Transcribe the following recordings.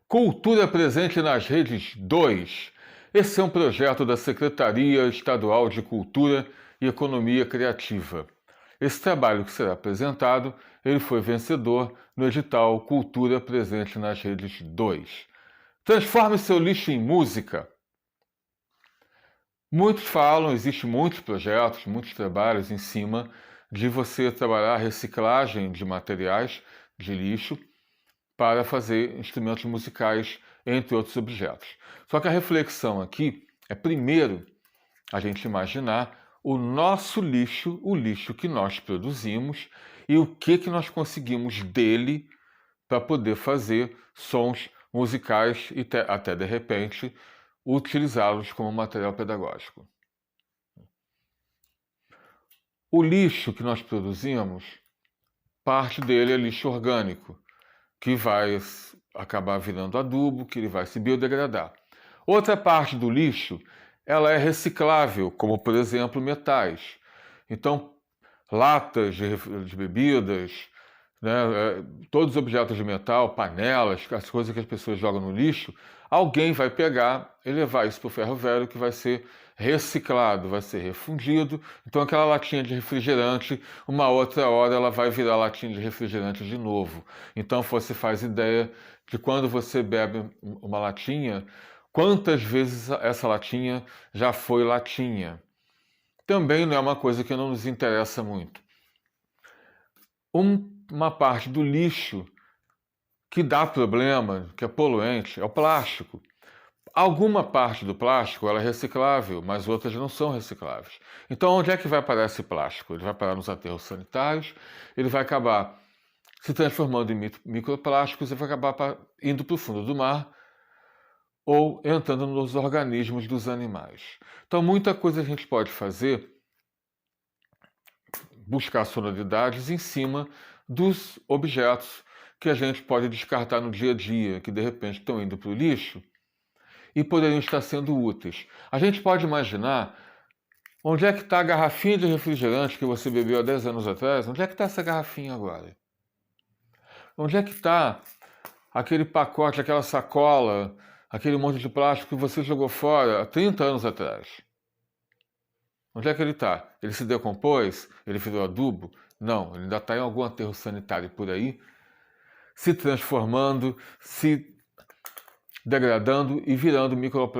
Cultura presente nas redes 2. Esse é um projeto da Secretaria Estadual de Cultura e Economia Criativa. Esse trabalho que será apresentado, ele foi vencedor no edital Cultura Presente nas Redes 2. Transforme seu lixo em música. Muitos falam, existem muitos projetos, muitos trabalhos em cima de você trabalhar a reciclagem de materiais de lixo para fazer instrumentos musicais, entre outros objetos. Só que a reflexão aqui é, primeiro, a gente imaginar o nosso lixo, o lixo que nós produzimos e o que nós conseguimos dele para poder fazer sons musicais e até, de repente, utilizá-los como material pedagógico. O lixo que nós produzimos, parte dele é lixo orgânico, que vai acabar virando adubo, que ele vai se biodegradar. Outra parte do lixo, ela é reciclável, como, por exemplo, metais. Então, latas de bebidas, né, todos os objetos de metal, panelas, as coisas que as pessoas jogam no lixo, alguém vai pegar e levar isso para o ferro velho, que vai ser reciclado, vai ser refundido. Então aquela latinha de refrigerante, uma outra hora ela vai virar latinha de refrigerante de novo. Então você faz ideia de quando você bebe uma latinha, quantas vezes essa latinha já foi latinha. Também não é uma coisa que não nos interessa muito. Uma parte do lixo que dá problema, que é poluente, é o plástico. Alguma parte do plástico ela é reciclável, mas outras não são recicláveis. Então, onde é que vai parar esse plástico? Ele vai parar nos aterros sanitários, ele vai acabar se transformando em microplásticos e vai acabar indo para o fundo do mar ou entrando nos organismos dos animais. Então, muita coisa a gente pode fazer, buscar sonoridades em cima dos objetos que a gente pode descartar no dia a dia, que de repente estão indo para o lixo, e poderiam estar sendo úteis. A gente pode imaginar onde é que está a garrafinha de refrigerante que você bebeu há 10 anos atrás, onde é que está essa garrafinha agora? Onde é que está aquele pacote, aquela sacola, aquele monte de plástico que você jogou fora há 30 anos atrás? Onde é que ele está? Ele se decompôs? Ele virou adubo? Não, ele ainda está em algum aterro sanitário por aí, se transformando, se degradando e virando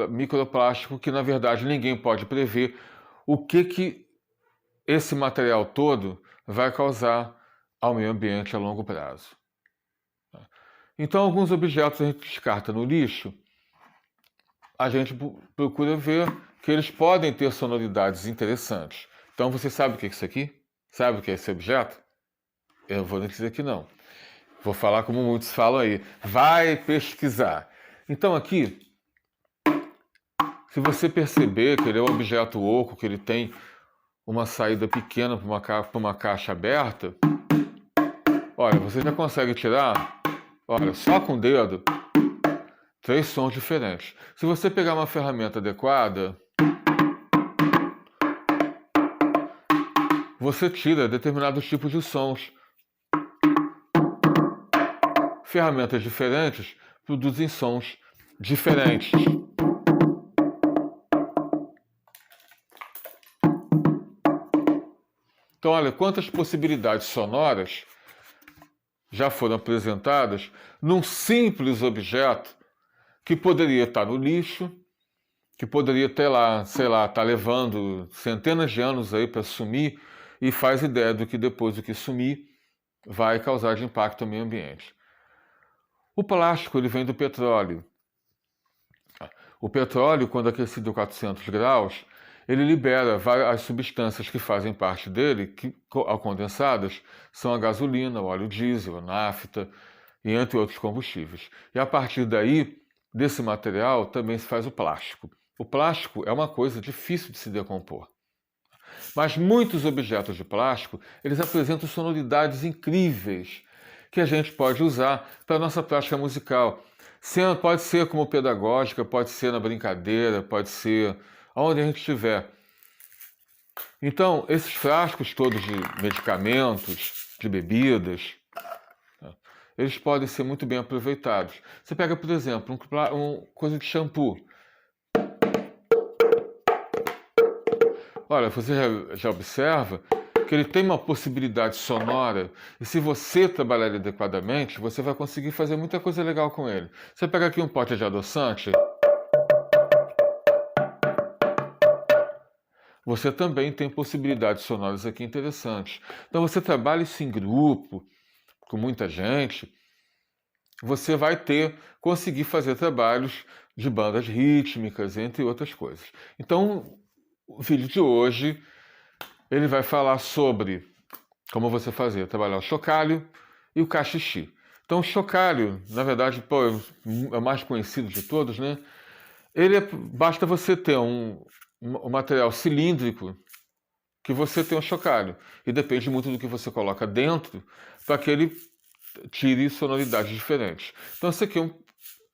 microplástico, que na verdade ninguém pode prever o que esse material todo vai causar ao meio ambiente a longo prazo. Então, alguns objetos a gente descarta no lixo, a gente procura ver que eles podem ter sonoridades interessantes. Então, você sabe o que é isso aqui? Sabe o que é esse objeto? Eu vou dizer que não. Vou falar como muitos falam aí. Vai pesquisar. Então aqui, se você perceber que ele é um objeto oco, que ele tem uma saída pequena para uma caixa aberta, olha, você já consegue tirar, olha, só com o dedo, 3 sons diferentes. Se você pegar uma ferramenta adequada, você tira determinados tipos de sons. Ferramentas diferentes produzem sons diferentes. Então, olha, quantas possibilidades sonoras já foram apresentadas num simples objeto que poderia estar no lixo, que poderia ter lá, sei lá, estar levando centenas de anos aí para sumir, e faz ideia do que depois do que sumir vai causar de impacto ao meio ambiente. O plástico ele vem do petróleo. O petróleo, quando aquecido a 400 graus, ele libera as substâncias que fazem parte dele, que, ao condensadas, são a gasolina, o óleo diesel, a nafta, e entre outros combustíveis. E a partir daí, desse material, também se faz o plástico. O plástico é uma coisa difícil de se decompor. Mas muitos objetos de plástico, eles apresentam sonoridades incríveis que a gente pode usar para a nossa prática musical. Pode ser como pedagógica, pode ser na brincadeira, pode ser onde a gente estiver. Então, esses frascos todos de medicamentos, de bebidas, eles podem ser muito bem aproveitados. Você pega, por exemplo, coisa de shampoo. Olha, você já observa que ele tem uma possibilidade sonora, e se você trabalhar ele adequadamente, você vai conseguir fazer muita coisa legal com ele. Você pega aqui um pote de adoçante, você também tem possibilidades sonoras aqui interessantes. Então você trabalha isso em grupo, com muita gente, você vai conseguir fazer trabalhos de bandas rítmicas, entre outras coisas. Então, o vídeo de hoje, ele vai falar sobre como você trabalhar o chocalho e o cachixi. Então, o chocalho, na verdade, é o mais conhecido de todos, né? Basta você ter um material cilíndrico que você tem um chocalho. E depende muito do que você coloca dentro para que ele tire sonoridades diferentes. Então, esse aqui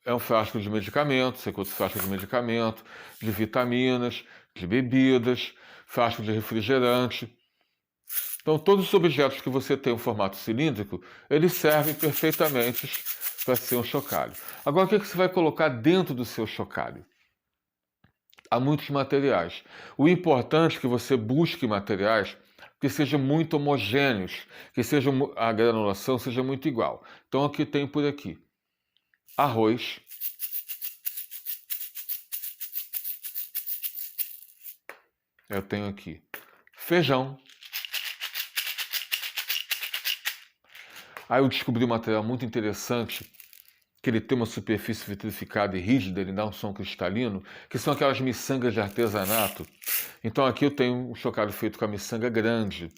é um frasco de medicamento, esse aqui é outro frasco de medicamento, de vitaminas, de bebidas, frasco de refrigerante. Então, todos os objetos que você tem em formato cilíndrico, eles servem perfeitamente para ser um chocalho. Agora, o que você vai colocar dentro do seu chocalho? Há muitos materiais. O importante é que você busque materiais que sejam muito homogêneos, que a granulação seja muito igual. Então, aqui tem por aqui arroz, eu tenho aqui feijão. Aí eu descobri um material muito interessante, que ele tem uma superfície vitrificada e rígida, ele dá um som cristalino, que são aquelas miçangas de artesanato. Então aqui eu tenho um chocalho feito com a miçanga grande.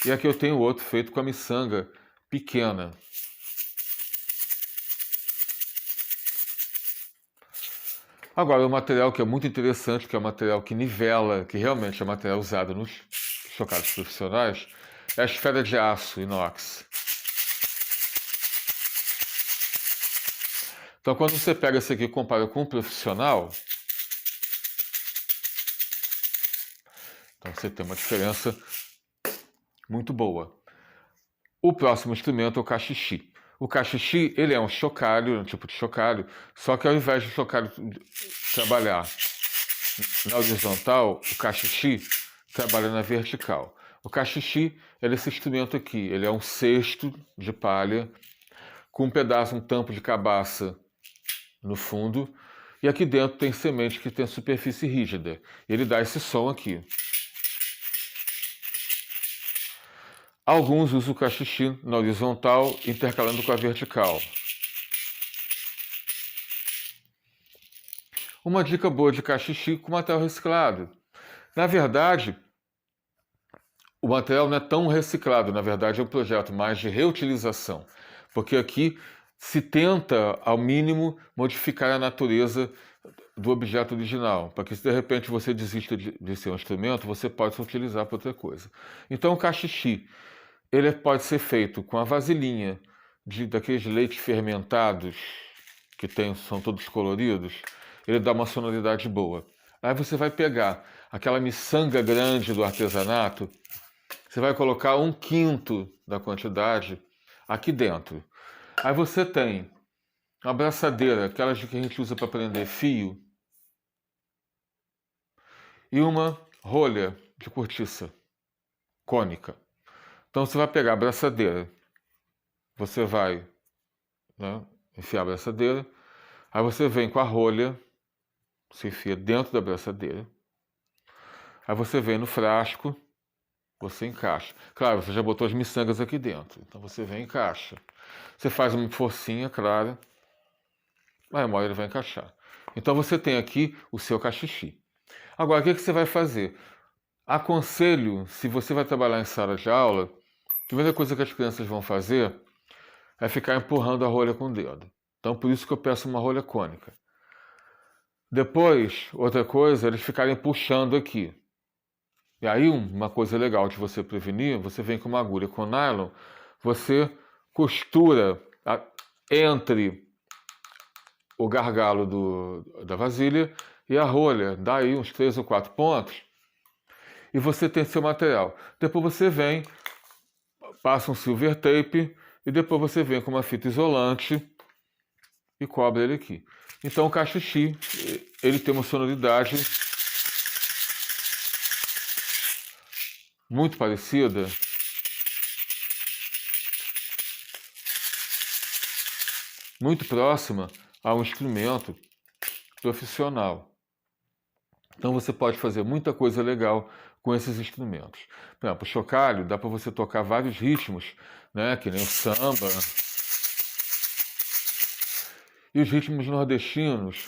E aqui eu tenho outro feito com a miçanga pequena. Agora, o material que é muito interessante, que é o material que nivela, que realmente é material usado nos chocalhos profissionais, é a esfera de aço inox. Então, quando você pega esse aqui e compara com um profissional, então você tem uma diferença muito boa. O próximo instrumento é o cachixi. O cachixi, ele é um chocalho, um tipo de chocalho, só que ao invés de o chocalho trabalhar na horizontal, o cachixi trabalha na vertical. O cachixi é esse instrumento aqui, ele é um cesto de palha com um tampo de cabaça no fundo, e aqui dentro tem semente que tem superfície rígida. Ele dá esse som aqui. Alguns usam o cachixi na horizontal, intercalando com a vertical. Uma dica boa de cachixi com material reciclado. Na verdade, o material não é tão reciclado, na verdade é um projeto mais de reutilização, porque aqui se tenta, ao mínimo, modificar a natureza do objeto original, para que se de repente você desista de ser um instrumento, você pode utilizar para outra coisa. Então o cachixi, ele pode ser feito com a vasilhinha daqueles leites fermentados, que são todos coloridos, ele dá uma sonoridade boa. Aí você vai pegar aquela miçanga grande do artesanato, você vai colocar 1/5 da quantidade aqui dentro. Aí você tem uma abraçadeira, aquelas que a gente usa para prender fio, e uma rolha de cortiça cônica. Então você vai pegar a abraçadeira, você vai, enfiar a abraçadeira, aí você vem com a rolha, você enfia dentro da abraçadeira, aí você vem no frasco, você encaixa. Claro, você já botou as miçangas aqui dentro, então você vem e encaixa. Você faz uma forcinha, claro, aí uma hora ele vai encaixar. Então você tem aqui o seu cachixi. Agora, o que você vai fazer? Aconselho, se você vai trabalhar em sala de aula, a primeira coisa que as crianças vão fazer é ficar empurrando a rolha com o dedo. Então, por isso que eu peço uma rolha cônica. Depois, outra coisa, eles ficarem puxando aqui. E aí, uma coisa legal de você prevenir, você vem com uma agulha com nylon, você costura entre o gargalo da vasilha e a rolha, dá aí uns 3 ou 4 pontos, e você tem seu material. Depois você vem, passa um silver tape e depois você vem com uma fita isolante e cobre ele aqui. Então o cachixi, ele tem uma sonoridade muito parecida muito próxima a um instrumento profissional. Então você pode fazer muita coisa legal com esses instrumentos. Por exemplo, o chocalho dá para você tocar vários ritmos, né? Que nem o samba. E os ritmos nordestinos.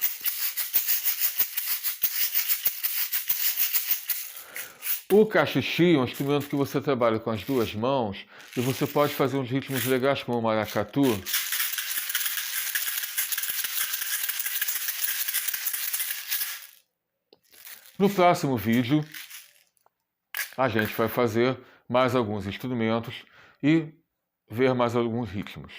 O cachixi é um instrumento que você trabalha com as duas mãos e você pode fazer uns ritmos legais como o maracatu. No próximo vídeo, a gente vai fazer mais alguns instrumentos e ver mais alguns ritmos.